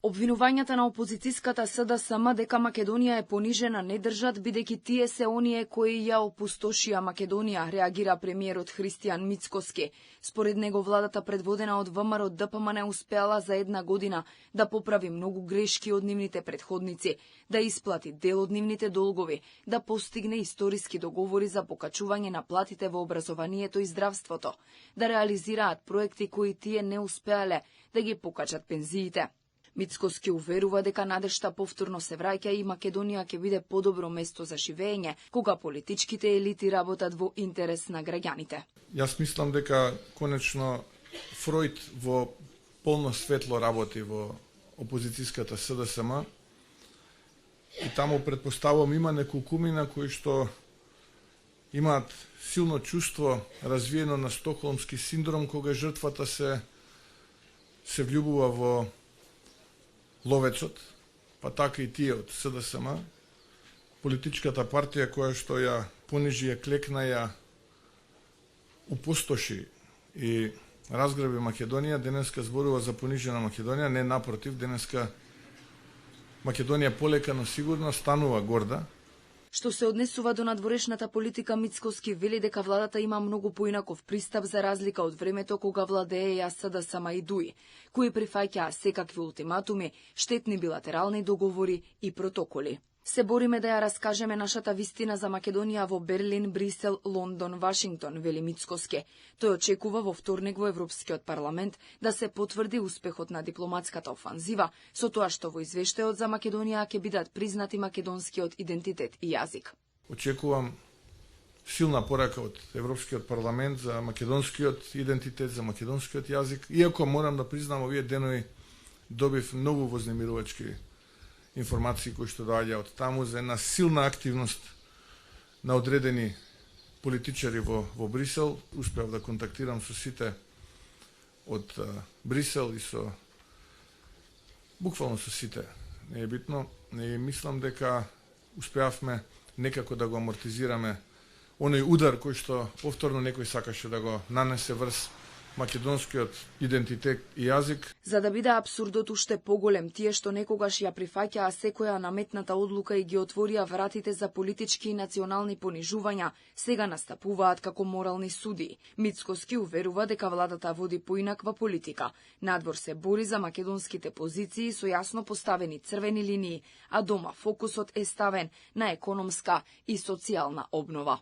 Обвинувањата на опозицијската СДСМ дека Македонија е понижена не држат, бидејќи тие се оние кои ја опустошија Македонија, реагира премиерот Христијан Мицкоски. Според него владата предводена од ВМРО ДПМН успеала за една година да поправи многу грешки од нивните претходници, да исплати дел од нивните долгови, да постигне историски договори за покачување на платите во образованието и здравството, да реализираат проекти кои тие не успеале, да ги покачат пензиите. Мицкоски уверува дека надежта повторно се враќа и Македонија ќе биде подобро место за живење, кога политичките елити работат во интерес на граѓаните. Јас мислам дека конечно Фројд во полно светло работи во опозицијската СДСМ и таму предпоставувам има неколкумина кои што имаат силно чувство развиено на стокхолмски синдром, кога жртвата се влюбува во ловецот, па така и тие од СДСМ, политичката партија која што ја понижи, ја клекна, ја упустоши и разграби Македонија, денеска зборува за понижена Македонија, не напротив, денеска Македонија полека, но сигурно станува горда. Што се однесува до надворешната политика, Мицкоски вели дека владата има многу поинаков пристап за разлика од времето кога владееја СДСМ и ДУИ, кои прифаќаа секакви ултиматуми, штетни билатерални договори и протоколи. Се бориме да ја раскажеме нашата вистина за Македонија во Берлин, Брисел, Лондон, Вашингтон, вели Мицкоски. Тој очекува во вторник во Европскиот парламент да се потврди успехот на дипломатската офанзива, со тоа што во извештајот за Македонија ќе бидат признати македонскиот идентитет и јазик. Очекувам силна порака од Европскиот парламент за македонскиот идентитет, за македонскиот јазик, иако морам да признам овие денови добив многу вознемирувачки информации кои што доаѓа од таму за една силна активност на одредени политичари во Брисел. Успеав да контактирам со сите од Брисел и со буквално со сите. Не е битно. И мислам дека успеавме некако да го амортизираме оној удар кој што повторно некој сакаше да го нанесе врз македонскиот идентитет и јазик. За да биде абсурдот уште поголем, тие што некогаш ја прифаќаа секоја наметната одлука и ги отворија вратите за политички и национални понижувања, сега настапуваат како морални судии. Мицкоски уверува дека владата води поинаква политика. Надвор се бори за македонските позиции со јасно поставени црвени линии, а дома фокусот е ставен на економска и социјална обнова.